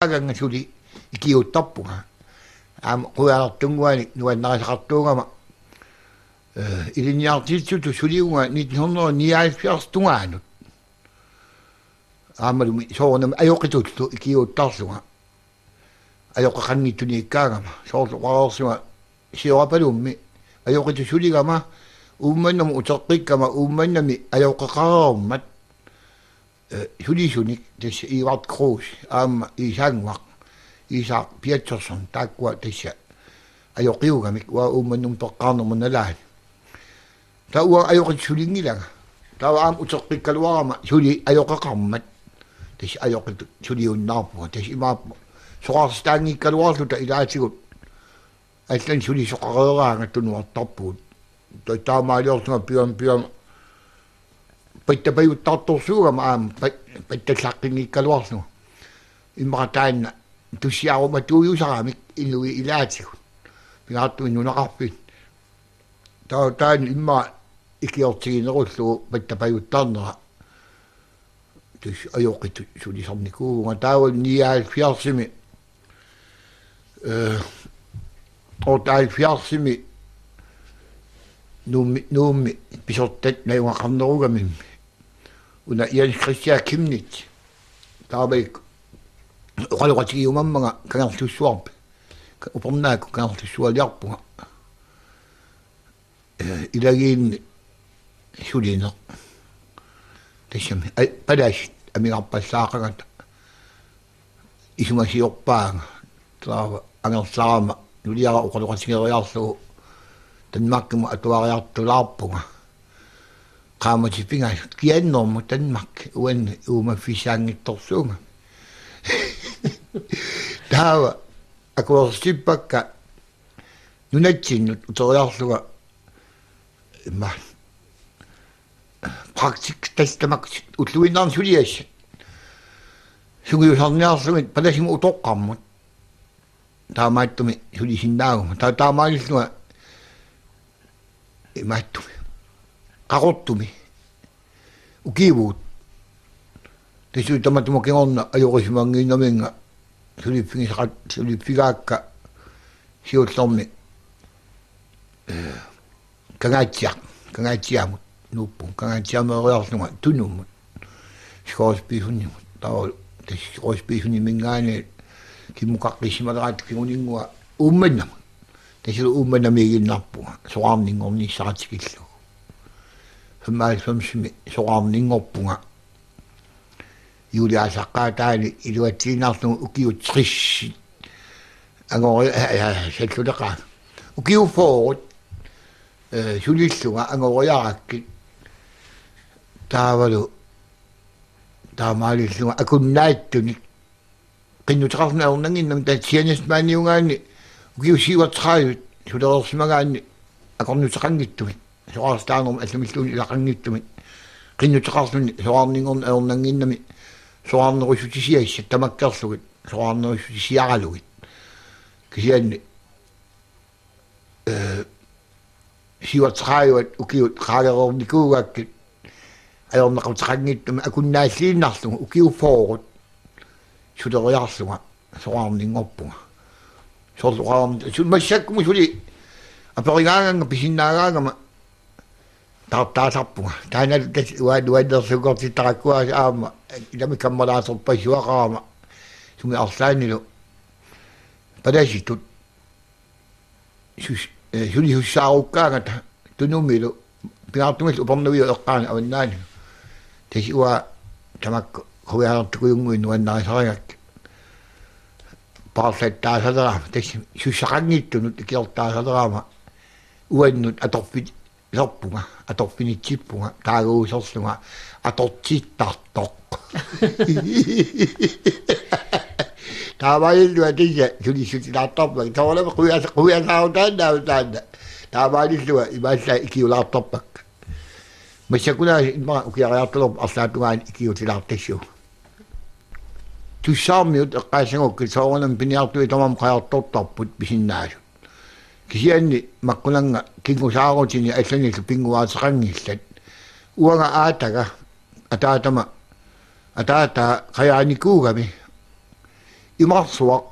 Agang suli ikiutappunga. Kualartunguani nuannarasaqartuungama. Ilinniartilsutu suliunga 1979 tungaanut. Amalumi soornam ajoqitullu ikiuttarsunga. Ajoqaqannittuniikkaangama. Soorluqarorsunga siorapalummi ajoqitu suligama uummannamu uteqqikkama uummannami ajoqaqarormat. Sulisunik tässä Ivat Kroos aamma isangwaq Isak Peterson takkua tässä ajoqiugamik wa ummannum toqqaarnermunalaani ta uang ajoqit sulingilanga ta aam uteqqikkaluarama suli ajoqaqarmat tässä ajoqit suliunnaarpuga tässä imaappu soqarstaangiikkaluarluta ilaatigut allan suli soqareeraanga tunuartarpugut taamaaliortunga pian Paitapayuttartorsuugama aam pattallaqqingiikkaluarlugu immarataanna tussiaruma tuuyusaramik illui ilaatigut pingaartuin nunaqarpit taan imma ikiortiginerullugu pattapayuttarnera tus ajoqitut sulisarnikuuga taawal niaalfiarsimi ortaalfiarsimi nuummi pisortat naiungaqarnerugamimmi una Jens Christian Kimnit taabik uqaluqatigiumammaga kangerlussuarpi upernaakku kangerlussualiarpunga ilagiinni suliner tassami palasit amigarpassaaqagata isumasiorpaanga taava angersaarama nuliara uqaluqatigeriarlugu Danmarkmu atuariartulaarpunga qaamati kiannormu Danmark uanni uumaffisaangittorsuunga taava akuersippakka nunatsinnut uteriarluga imma praktik tastamak ulluinnaarn suliassa sugiusarniarlugit palasimu utoqqarmut taamaattumi sulisinnaaguma taamaalisnuga imattumi qaqortumi ukiivuut tisuutamatumukiorna ajoqisimangiinnaminga sulippigaakka siullormi kangaatsiamut nuuppun kangaatsiameeriarlunga tunummut sikoorspiisunimmut taawal sikoorspiisunimingaani kimmuqaqqisimaleraat kinguninnguа uummannamu Tässä uummanamiginnarpunga soqaarningornissaqatikillugu Femmaalisfamsimi soqaarningorpunga Juliasaqqaataani iluatsiinaarlugu ukiut trissi angori salluleqaa ukiufoorut sulilluga angoriarakkit taavalu taamaalilluga akunnaaittunik qinnuteqarnernernaginnam tatsianismaaniungaani ukiusiivatqaajut sulerersimagaanni aqornuteqanngittumit soqarstaanerma allamilluuni ilaqanngittumit qinnuteqarluni soqarningorna ernernginnami soqarnerusutisiassa tamakkerlugit soqarnerusutisiaralugit kisianni siivatqaajuat ukiut qaalerornikuugakkit ajorneqarteqanngittum akunnaalliinnarlugu ukiufoorut suleriarluga soqarningorpunga sorluqaarm sulmassakkumu suli aperingaanganga pisinnaagaangama tartaasarpunga taanalu tas uadersukortitaqakkuaas aama ilami kammalaasorpassuaqaama sumi arsaanilu palasitut suli hussaaruukkaangata tunumilu pingaartumilu upernaviu eqqaani avannaani tas ua tamakku huialertukuyunguin nuannarisaringakki Parsettaasaderaama tässä sussaqanngittunut ikiortaasateraama uannut atorpit lerpunga atorpinitsippunga taaguuserlunga atortittartoq taamailluga tissa sulisutilaartorpak soorlama quyasaarutaannaavutaanna taamaalilluga imaalla ikiulaartorpak massakunaasi imara ukiariartulorp arsaatugaani ikiutilaartassugu Tussaarmiut eqqaassangukki soornam piniartui tamam qajartortarput pisinnaasut kisianni maqqunanga kingusaarutini allanillu pinguaateqangillat uanga ataata qayaanikuugami Imarsuaq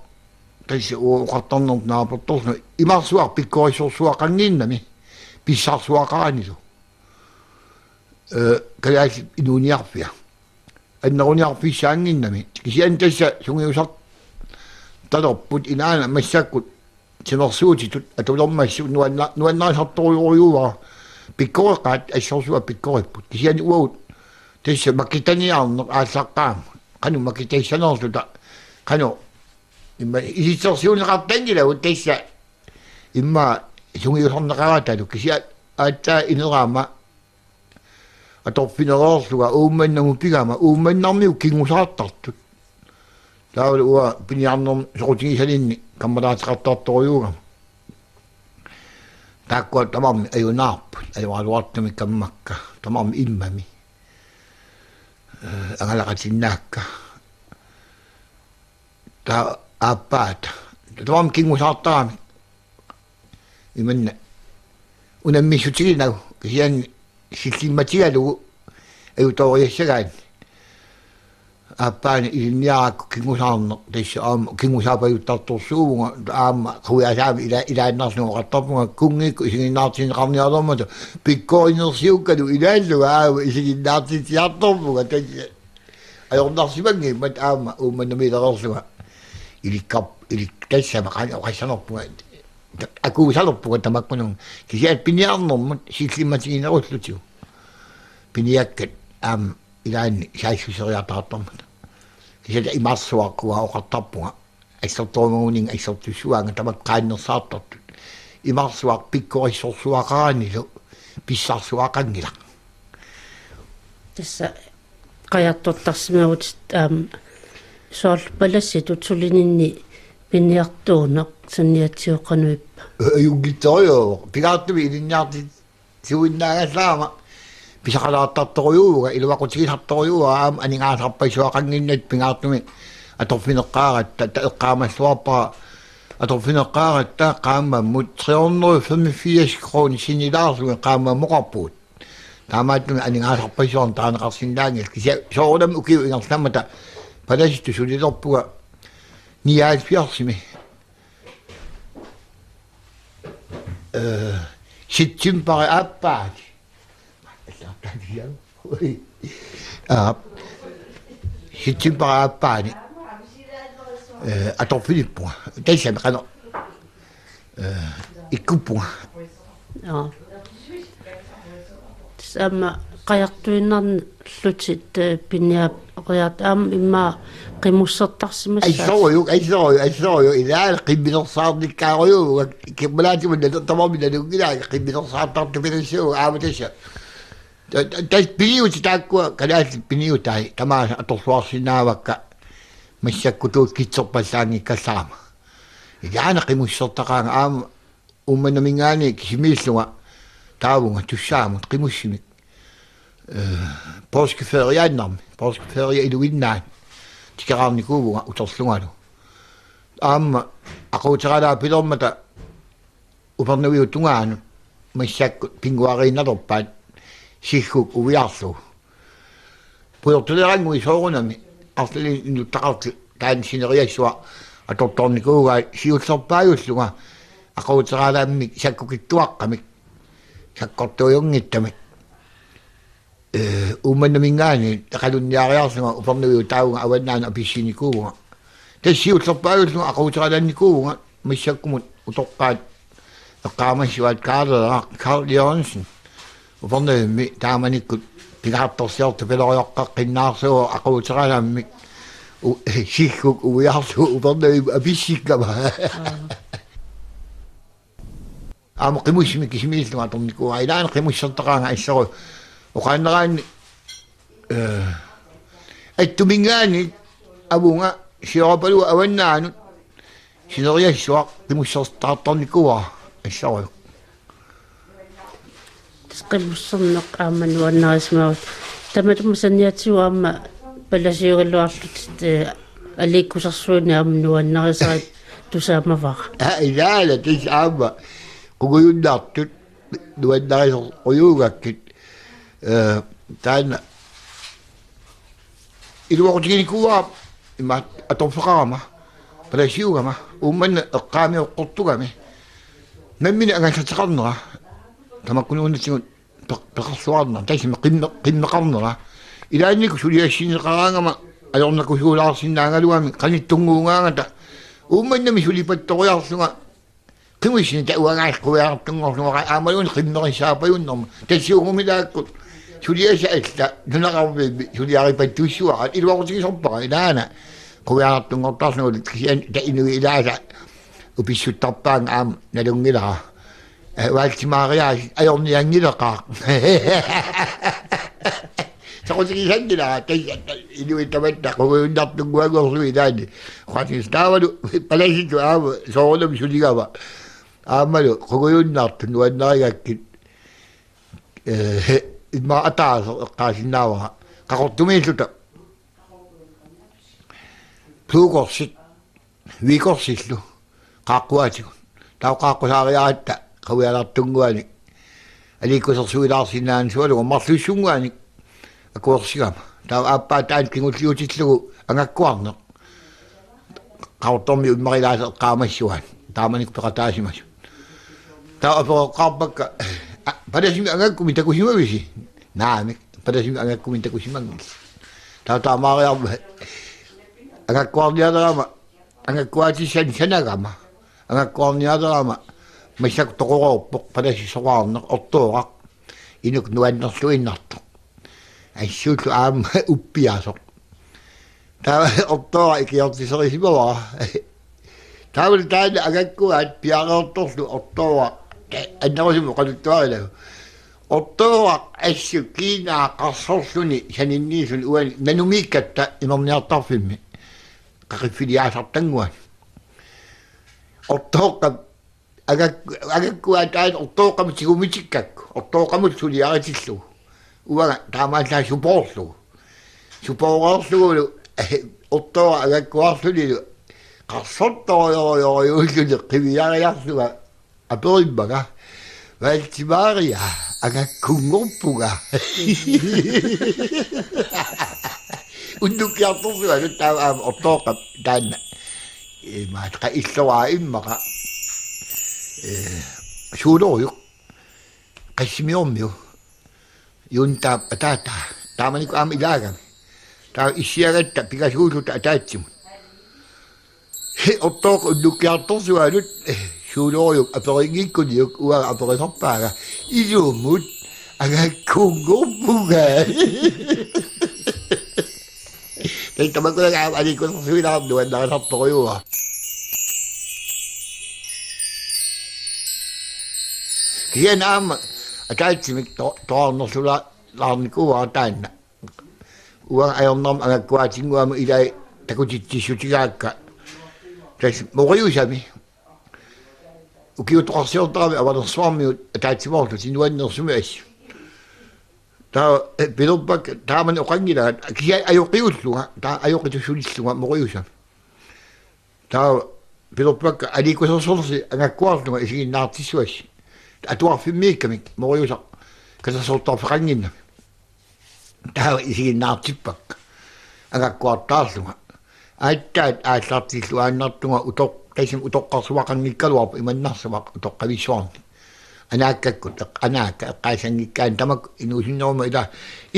taisi uqartarnerut naaportorsna imarsuaq pikkorissorsuaqanginnami pissarsuaqaanilu kalaasi inuuniarpia anneruniarpissaanginnami kisian tassa sungiusart talorput inaana massakkut sinersuutitut atulormassut nuannaasartoriurujuuara pikkoreqaat assorsua pikkorepput kisian uut tassa makitaniarneq аассаққаама qanu makitaissanerluta qanu imma isitsersiuneqartangila tassa imma sungiusarneqaratalu kisia aattaa ineraama atorfinereerluga uummannamu pigama uummannarmiu kingusaartartut taawala uа piniarnerm soqutigisalinni kammalaatiqartartoriugam taakkua tamarmi ajunaarput ajualuartami kammakka tamarmi immami angalaqatinnaakka ta aappaata tamarmi kingusaartarami imanna unammissutiginagu kisianni sillimatigalugu ajutoriassagaani aappaani ilinniarakku kingusaarneq tassa aama kingusaapajuttartorsuugunga aama quiasaami ilaannarlugu qattarpunga kungikku isiginnaartineqarnialermata pikkoinersiukkalu ilaalluga aama isiginnaartitiartorpunga tassa ajornarsimangi mat aama uummannamiilererluga ilik tassama qassanerpunga akuusalerpunga tamakkunung kisiat piniarnermat sillimatiginerullutiu piniakkat aama ilaanni saissuseriataartormata kisiata imarsuaqqua oqartarpunga assertormaguning assertussuanga tamakkaannersaartortut imarsuaq pikkorissorsuaqaanilu pissarsuaqangila tassa qajartortarsimagut soorpalassi tutsulininni piniartuuneq sanniatsioqanuippa ayuggittorio pigaartumi ilinniarti siuinnaagasaama pisaqalaartartoriuuga iluaqutigisartoriuga aama aningaasarpaisuaqanginnat pingaartumi atorfineqqaarat taeqqaamassuarpara atorfineqqaarat taaqqaamammut 385 kroner sinilaarsuga qaamammoqarpuut taamaattumi aningaasarpaisuarn taaneqarsinnaangil kisia soorunam ukiu ingertamata palasitu sulilerpuga niaalpiarsimi sittimpari aappaati sittimpari aappaani atorfilippunga taissami qano ikkuppunga tsamma qajartuinnarlutit piniapriat imma qimussertarsimassa aissoruyu ilaal qimminersaarnikkaaruyu kimmalaatimunna tamarminnanuggilaa qimminersaartartupinissuuga aama tassa tas piniuti taakkua kalaasi piniutai tamaasa atorsuarsinnaavakka массаккутуут китсерпаллаангиккалларама илаана қимуссертақаанга аама умманамингаани кисимииллуга таавунга туссаамут қимуссимик пошкефериааннарми пошкеферия илуиннаан тикараарникуувунга уторлунгалу аама ақутералаа пилэрмата упернуиу тунгаану массакку пингуаринналерпаат сиггук увиарлу пуйортулерангуи соорунами артли нуттақарти таан синериассуа аторторникуугаа сиуллерпааюллуга ақутералааммик саккукиттуаққамик саккортуйунгиттамик умманамингаани тақалунниариарсуга упернуиу таауга аваннаана аписсиникууга тассиуллерпааюллуга ақутералаанникууга массаккумут утоққаат эққаамассуаат Карл Йонсен упернуимми тааманиккут пигаартторсиорта пелориоққаққиннаарсуа ақутералааммик сиггук уиарлу упернуим аписсиккама аама қимуссимик кисимииллуга аторникуа илаана қимуссертақаанга ассеру оқааннераани аттумингаани авунга сиорапалуа аваннаанут синериассуа қимуссертаартарникуа ассеру qimmusserneq aammanuannarисмаут таматумсанниатсуаама паласиугаллуарлут аликкусарсууни аамнуаннарисаат тусаамавара илаала тис аама quгуйуннаартут нуаннарисер quюугаккит таана илуақутигиникуа има аторфеқарама Palasiugama, umman qami qottugami. Nammini anga tataqarnera. Tamakkununitsingut peqarsuarna, taisima qimmeqarnera. Ilaanniku suliassineqaraangama ajornaku suulaarsinnaangaluami qanittunguungaangata. Ummannami sulipattoriarsunga qimuissini tauangaaqquiartungorluqa aamaluun qimmeqissaapayunnerma. Tassiugumilaakku suliasa alla nunaqarbibi suliaripattuissuarat iluaqutigisorpaqa ilaana quiartungortarsugut kisian ta inui ilaasa upissuttarpaanga aam nalungilara waaltimaaria ajorniangileqaaq saqutigisangila inui tamatta quiunnartunguagorlu ilaani qatistaavalu palasitu aama soorlum suligava aamalu quiunnartun nuannarigakkit imma ataaso eqqaasinnaavara qaqortumiilluta pluukorsit viikorsillu qaaqquatigun tauqaaqqusaariaratta qavialartunguani aliikkusersuilaarsinnaani sualugu marlussunguani akuersigama tau aappaataat kingulliutillugu angakkuarneq qaortormi ummarilaasa eqqaamassuan taamaniku peqataasimasu tau apeqoqqaarpakka padasimi angakkumi takusimavisi naamik padasimi angakkumi takusimangis tau taamaariarma angakkuarnialerama angakkuatissan sanagama angakkuarnialerama massak toqororpoq padasissoqarneq ortuoqaq inuk nuannerluinnartoq assuutlu aama uppiasoq taa ortuoqa ikiortiserisimawa taawul taana angakkuat piaqeortorlu ortuoqa annerusimo qaluttuarilagu ortuoq assu kiinaa qarsorluni saninniisun uani nanumiikkatta imerniartarfimmi qaqiffiliaasartanguan ortuoqqa agakkuataat ortuoqqamut sigumitikkakku ortuoqqamut suliaritillugu uanga taamaallaa supoorlugu supoorlugu ortuoqa agakkuarlulilu qarsortorioriulluni qiviariarluga aperimmaga valtimaaria agakkungorpuga unnukkiartorluga taama ortuoqqa taanna maatqa illuaa immaqa suuloriuq qassimiormiu yuntaap ataata taamaniku aama ilaagami taa issiagatta pikasuulluta ataatsimut ortuoqa unnukkiartorlugaanut suuloriuq aperingikkuniuk uaga aperisorpaaga iluumut agakkungorpuga tamakulaga aam aliikkusersuilaarnuannarasartoriuga kian aama ataatsimik toarnersula laarnikuuaa taanna uanga ajornerma angakkuatinguama ilai takutitsissutigaakka tas moriusami ukiutoqarsiortarami avalersuarmiut ataatsimorlu sinuannersumi assu taa pilerpakka taamani oqangilagat kisia ajoqiulluga taa ajoqitusulilluga moriusami taa pilerpakka aliikkusersorsi angakkuarluga isiginnaartissuassi atuarfimmiikkamik moriusaq kasasortarfeqanginnami taa isiginnaartippakka angakkuartaarluga aattaat aallartilluaannartunga utoq taisim utoqqarsuaqanngikkaluarpu imannarsuaq utoqqavissuarni anaakkakku anaakka eqqaasangikkaan tamak inuusinneruma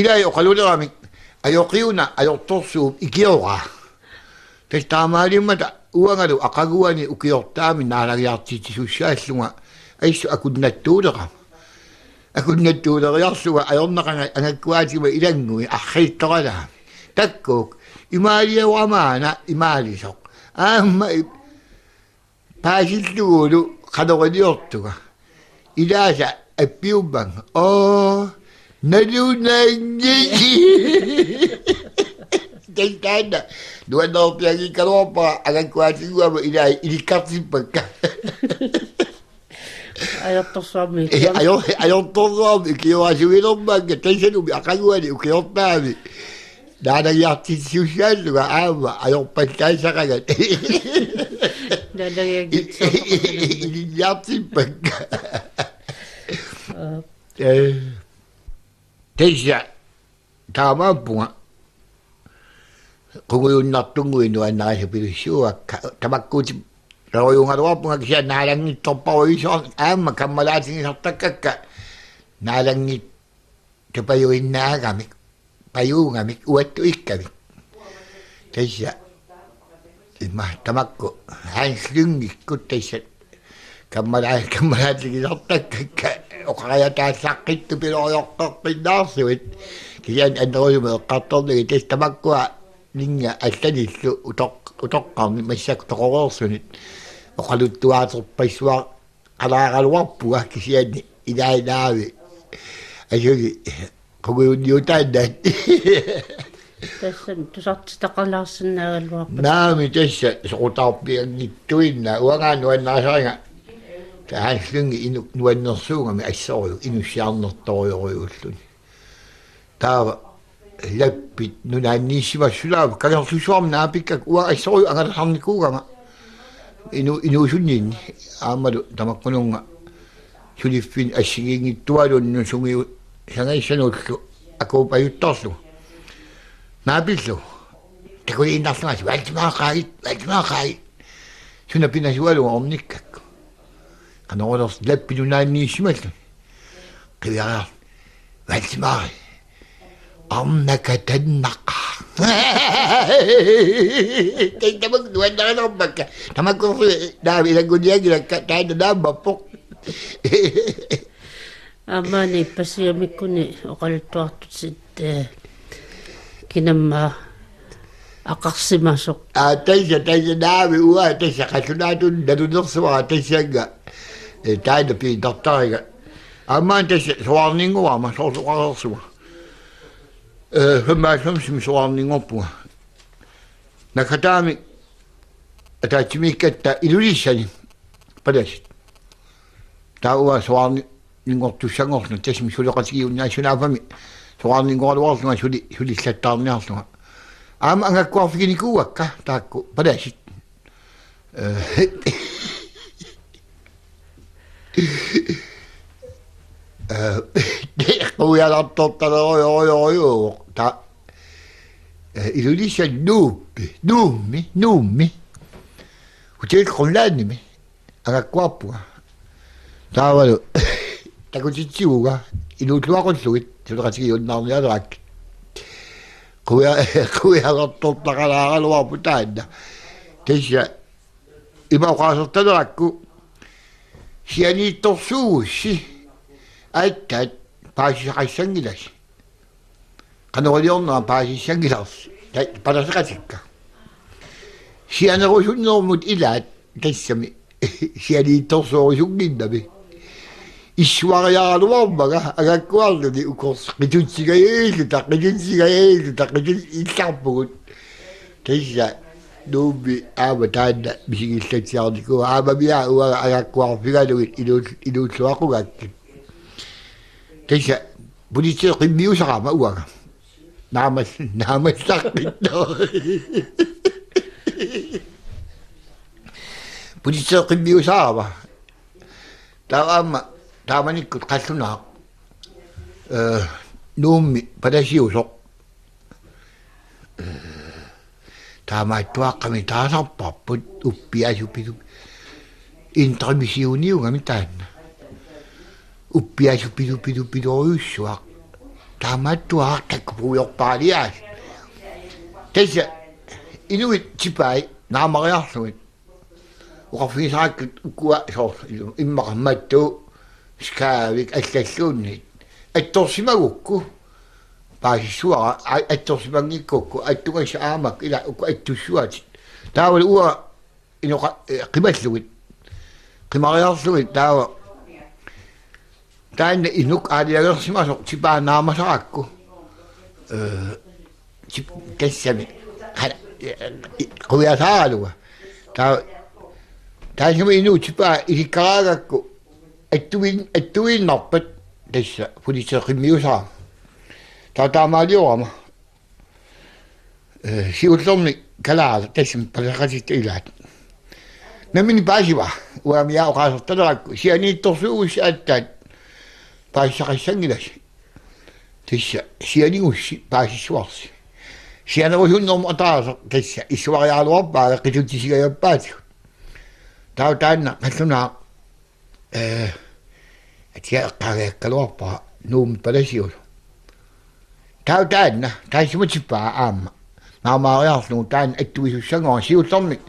ilai oqaluleramik ajoqiuna ajortorsuum ikiora tas taamaalimmata uangalu aqaguani ukiortaami naalagiartiitisussaalluga aissu akunnattuuleriarsuga ajornaqanga angakkuaatima ilangui arrittoralaami takkuuk imaaliauamaana imaalisoq aamma paasilluguulu qanoriliortuga ilaasa appiummanga nalunangi taitaanna nuannerpiagikkaluarpara angakkuaatiguama ilai ilikkartippakka ajortorsuarmi ajortorsuarmi ikiuasuilermanga taisanumi aqaguani ukiortaami naanagiartissiussaalluga aama ajorpattaasaqagat ilinniartippakka taissa taamaappunga Kunguyunnartunguin nuannaasupilissua tamakkuuti rawayungaruapunga kisia naalangittorparuisuar aamma kammalaatigisartakkakka naalangit tapayuinnaagamik payuungamik uattu ikkavik tassa imma tamakku Hans Lyngikkut tassa kammalaatigisartakkakka oqarajataassaaqqittu piloorjoqqeqqinnaarsuit kisian annerusumeeqqartornigi tass tamakkua ninga allanillu utoqqarni massak toqororsunit oqaluttuaaterpaissuaq qalaaqaluarpuga kisianni ilaainaavi asugi quguyunniutaannaat tässä tusartitaqalaarsinnaagaluarpa naami tassa soqutaarpiangittuinna uangaannuannaasariga Hans Lyngi nuannersuungami assoruju inussiarnertorioruyuulluni taava lappit nunaanniissimassulaava kalersusuarma naapikkak ua assoruju angalasarnikuugama inuusunniinni aammalu tamaqqununga suliffin assigingittualunnu sungiu sangaissanuullu akuupajuttorlu naapillu takuliinnarluasi valtimaaqaagit suna pinasualuga ornikkakku qanorulers lappi nunaanniissimallu qiviarar valtimaari arnaka tannaqa tamak nuannaranermakka tamakkorsu naavi ilanguniagilakka taana naammappoq amani pasiamikkuni oqaluttuartut sit kinamma aqarsimasoq tassa naavi ua tassa qasunaatun nalunersuara tassanga taana piintartariga ammaan tassa suarninguama soorsuqarersuga femmaassamsimi suarningorpuga nakataami ataatsimikkatta ilulissani palasit taua suarningortussangorlu tassimi suleqatigiunnaassunaafami suarningoraluarluga sulillattaarniarluga aama angakkuarfiginikuuakka taakku palasit quyalartortaleroyoyoyo ta ilulissa nuummi hutel qunlaannimi angakkuarpuga taavalu takutitsiuga inuutluaqulluit suleqatigiunnaarnialuak quyalartortaqalaaqaluarpu taanna tassa imaqaasertanerakku sianiittorsuugussi aittat paasisaqassangilas qanoraliornera paasissangilars palaseqatikka sianerusunnermut ilaat tassami sianiittorsuorisugnginnami issuariaraluarmaga agakkuarluni ukors qitutsigayilluta illarpugut tassa nuummi aama taanna misigillatiarnikua aamamia uaga agakkuarfigalugit inuulluaqugakki tassa pulitsee qimmiusaqama uaga naamassaqitto pulitsee qimmiusaqama taama taamanikkut qallunaaq nuummi palasiusoq taamaattuaqqami taasarparput uppiasupilu intremisiuniungami taanna uppiasupilupilupiluoruyussuaq taamaattuaaq takkupuuyorpaaliaas tassa inuit tipai naamariarlugit uqarfigisarakkut ukua soor immaqammattu skaavik allalluunnit attorsimagukku paasissuara attorsimangikkukku attungas aamak ila ukku attussuatit taawal ua inoqa qimallugit qimariarlugit taawa taanna inuk aaliagersimasoq tipaanaamasarakku tassami quyasaaraluga taawa taasama inu tipaa ilikkaraagakku attuinnarpat tassa pulitseqimmiusaa taamaaliorama siullerni kalaala tassam palaaqatitta ilaat namini paasiva uamia oqaasertalerakku sianiittorsuugus attaat paasisaqassangilas tassa sianingussi paasissuarsi Siana wo hunnom ataasa tässä isuarialu oppaa qituttisiga yappaati. Tau taanna qalluna atia qareekkaluarpaa nuumi palasiulu. Tau taanna taisimutsippaa aamma. Naamaariarlu taan attuisussangoa siullermik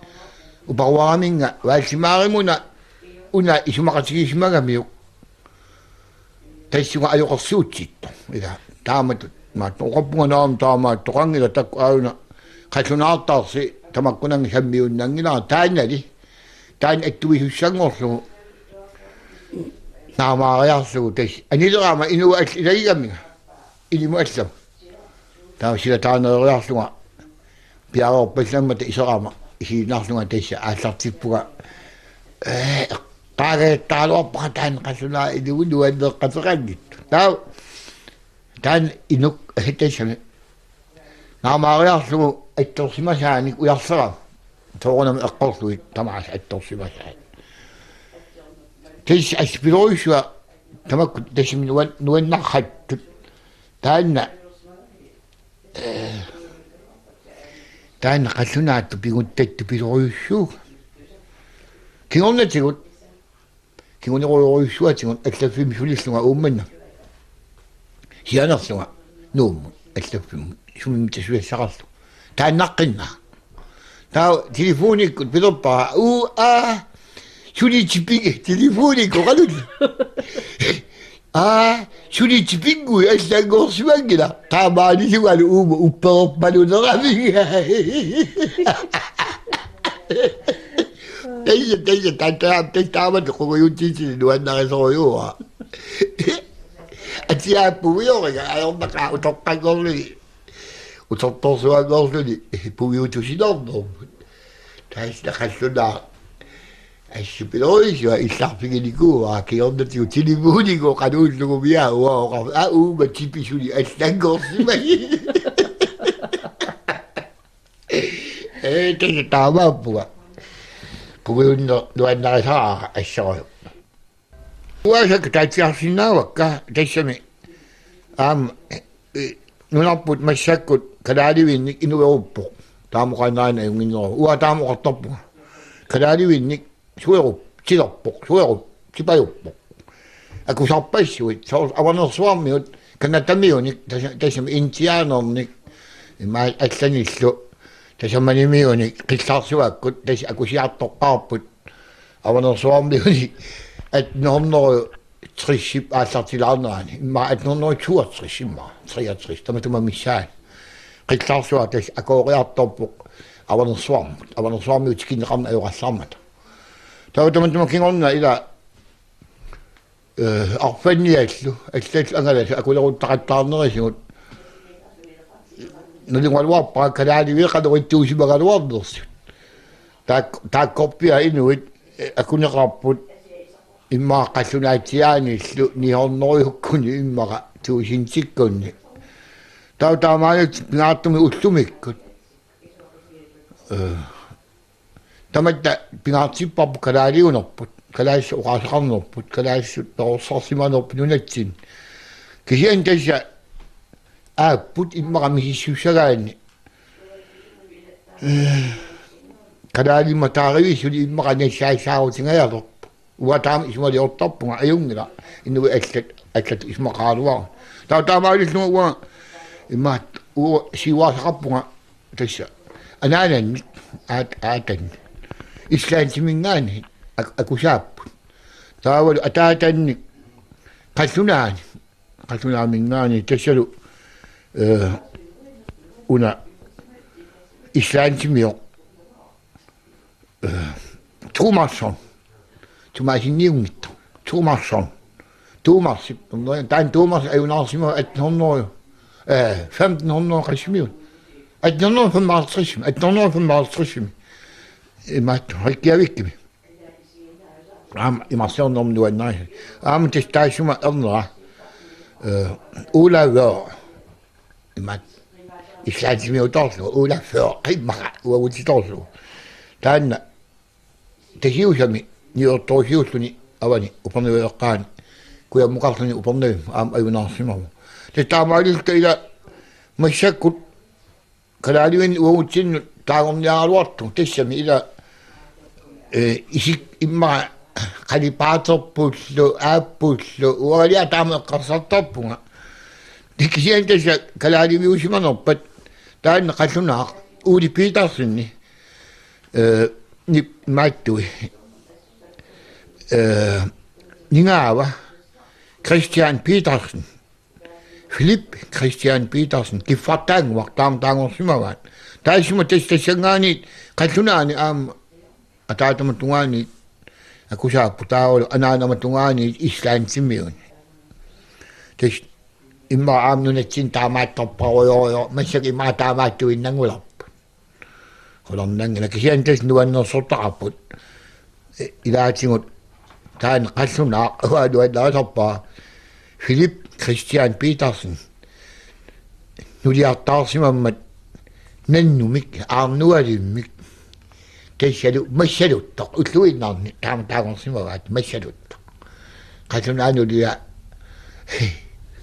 uparwaraminga vaalsimaarimuna una isumaqatigismagamiu. Taissunga ajoqorsuutsittu ila taamatut maat oqappunga naam taamaat toqangila takku auna qallunaartaarsi tamakkunangi sammiunnangila taannali taan attuisussanngorlu naamaariarlu tais anileraama inua ilaigammiga ilimu allam taa sila taaneeriarluga piaroorpallamata iseraama isiinarluga taissa aallartippuga qaageettaaluarpaqa taan qallunaa ilugu nuanneqqateqangit taa taan inuk ahitaissami naamaariarlugu attorsimasaanik uyarserama toorunami eqqorluit tamaas attorsimasaat taissa aspiloruissua tamakkut tassimi nuannarrattut taanna qallunaattu piguttattu piloruissuuga kingornatigut kinguniruyoruissuatigut allaffimi sulilluga uummanna sianerluga nuummu allaffimmu sumimtasuassaqarlu taannaqqinna taa telefonikkut pilerpaa sulitipige telefonikko qalul sulitipingui allangorsimangila taamaalisugalu uuma upperorpaluneramiga Teija taamatu quguyutiisini nuannarisoruuga atiaappugioriga ajornaqa utoqqangorluni utortorsuangorluni pugiutusinornermut taisna qallunaa ассипилоисуа илларпигиликуа киорнатигу телефониго канууллугумиа уаоқар уума типисуни аллангорсимаги тэгэ таамааппуга пугуунно нуаннарисаа ассаруйу уасак таатиарсинаавакка тассами нунарпут массаккут калааливинник инуеруппо таамоқанаана юнгиннеру уа таамоқартарпуга калааливинник suerup tilerpoq suerup tipajuppoq akusarpassuit avanersuarmiut kanatamiunik tasam intiaanernik imaa allanillu tasamanimiunik qillarsuakkut tas akusiartoqqaarput avanersuarmiunik atnorneru trissip aallartilaarnerani immaa atnorneru 62 immaa 63 tamatumamissaan qillarsuak tas akooriartorpoq avanersuarmiut tikinneqarna ajorallarmata tautamatuma kingorna ila arfanniallu allal angalas akuleruttaqattaarnerisugut nulungaluarpaa kalaaliviqalurittuusimagaluarnersut taakkorpia inuit akuneqarput immaa qallunaatiaanillu nihorneriukkuni immaqa tuusintikkunni tautaamaanut pingaartumi ullumikkut tamatta pingaartipparpu kalaaliunerput kalaassu uqaasaqarnerput kalaassut torussarsimanerput nunatsin kisian tassa aapput immaqamisissussagaani kalaalimataarivisuli immaqanassaassaarutingajarerpu uataama isumaliortarpunga ajungila innugu allat ismaqaaluar taamaalisnua ua immaat ua siuaasaqarpunga tassa anaanannik aatan islaantimingaani akusaappu taavalu ataatannik qallunaaminngaani tassalu una islaantimioq tuumarson tumaasinniungittu tuumarsip taan tuumars ajunaarsimu atnorneru 1500 qasmiut atnornerfummaartrisimi imaat rikkiavikkimi imarsiornermu nuannaisa taissuma ernera ulavør imaat islaatimiutorlu ulavør qimmaqa uavutitorlu taanna tasiusami niortorsiulluni avani uperniueqqaani kuiammuqarluni upernavim ajunaarsimaru taamaalitta ila massakkut kalaliwin uutsin taangorniaruartu tassami ila isik imma qalipaatorpullu aappullu ualia taama qarsartarpunga tikisian tassa kalaliwiusimanorpat taanna qallunaaq uuli Petersenni ni maattui ningaava Christian Petersen Philip Christian Petersen kiffartaanguaq taangorsimavat taisuma tassangaani qallunaani ataatamattungaani akusaappu taawolu anaanamattungaani islaansimmiun tas imma aamnunatsin taamaattorparuyorio massak imma taamaattuinnangularpu qolornangila kisian tas nuannersortaqarput ilaatingut taan qallunaaq ualuallaasarpaa Philip Christian Petersen nuliartaarsimammat nannumik aarnualimmik tassalu massaluttoq ulluinnaarni taangorsimavaat massaluttoq qallunaannulia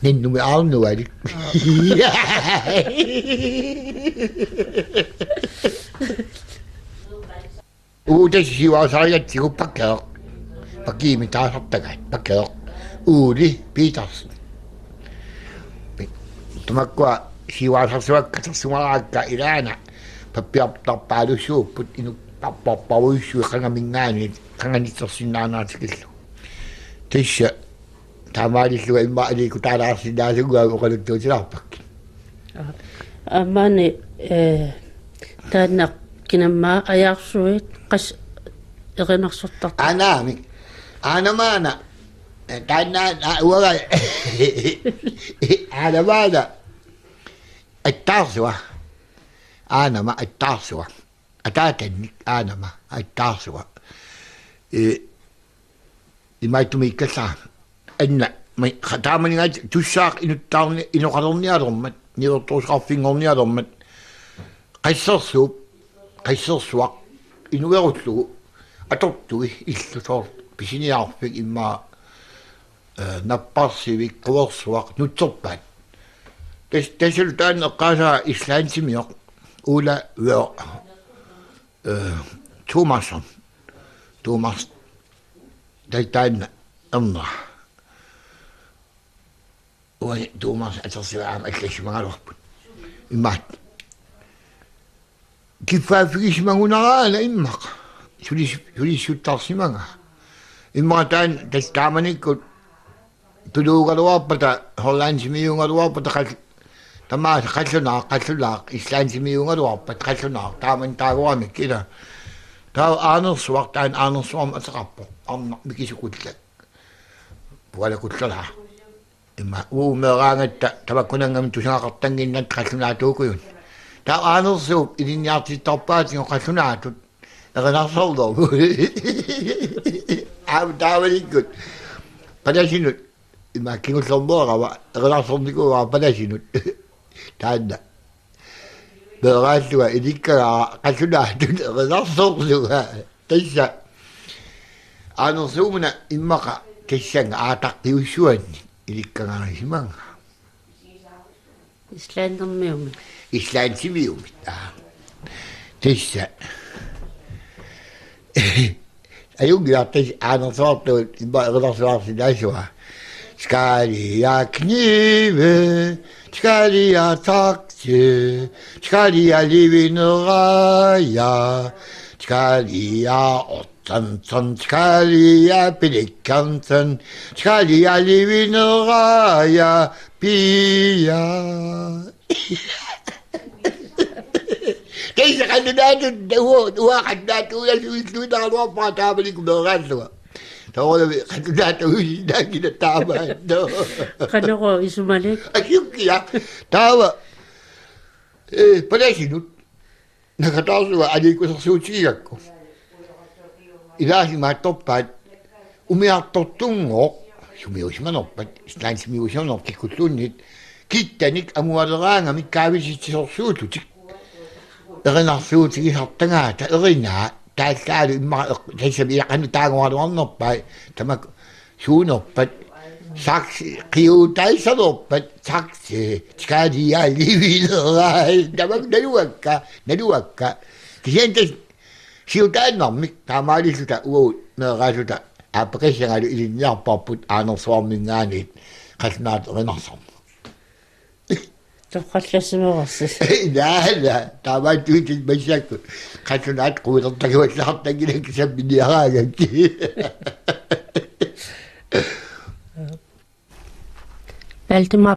nannumi aarnualik uutassiuaasariatsigu pakkeeq pakiimi taasartagaat pakkeeq uuli Petersen tumakkua siuaasarsuakkatersumaраакка ilaana pappiartarpaalussuupput inu papparparuissui qangamingaani qanganitsersinnaanaatikillu tassa taamaalilluga imma aliiku taalaarsinnaasuguagu oqaluttuutilarpakki amani taanna kinamma ajaarsuit qas erinarsortar anaami anamaana taanna uaga anamaana attarsua aanama attarsua ataatannik aanama attarsua imaittumiikkasaa anna mai khataamaningaat tussaaq inuttaarni inoqalornialormat niortoosqarfingornialormat qissersuaq inuerullugu atortugi illusoor pisiniaarfik immaa napparsivik quersuaq nutserpaat tassul taan eqqaasaa islaansimioq uula uer Thomas taitaanna erna oi Thomas atersivaam allassumangaluarput immaat kiffaaffigismangunaraana immaq sulissuttaarsimanga immataan tastaamanikkut tuluugaluarpata horlaansimiungaluarpata tamaa qallunaaq islaansimiungaluarpat qallunaaq taaman taaguamik ila taa aanersuaq taan aanersuam ateqarpo arna mikisukulla pualakullala imma uumeeraangatta tavakkunangam tusaqartanginnat qallunaatuukuyun taa aanersuup ilinniartittarpaatigo qallunaatut erinarsorlor taavalikkut palasinut imma kingullerneerava erinarsornikuugaa palasinut taanna meeraalluga ilikkagaa qallunaatut erinarsorluga tassa aanersuumuna immaqa tassanga aataqqiussuanni ilikkagarnisimanga islaannermiumit tassa ajungiartas aanersuartuut imma erinarsuarsinaasua Skalia knive, skalia takte, skalia livineraja, skalia åttanton, skalia pelikanten, skalia livineraja, pia. Kaysa kandidato, kandidato, sudah taabalik meraswa. Tahu kandidato dah kita tabat. kanako isumalik Asyik ya, tahu. Pada sini, nak kata adikku sesuci aku. Ilahi matopat, umiak totungok, sumius manopat, selain sumius manop kikutunit, kita ni amualarang amik kawis sesuatu cik. Erina sesuatu cik tengah, tak erina. Taisaalu imma taisabia qanu taangualuarnerpai tamak suunnerpat Saksi, kiutaisarorpat saksi, skadiya livinerai, tamak naluakka. Kisientas siutaanarmik, taamaalisuta uut, neerasuta, apreksangalu ilinniarparput aanersuarmingaanit, qasnaat erinarsorma. тоққаллассимерерсис Naala, taamaatuutit massakku, qassunaat quulertaguallaartagilak samminiaraagakki. Valdemar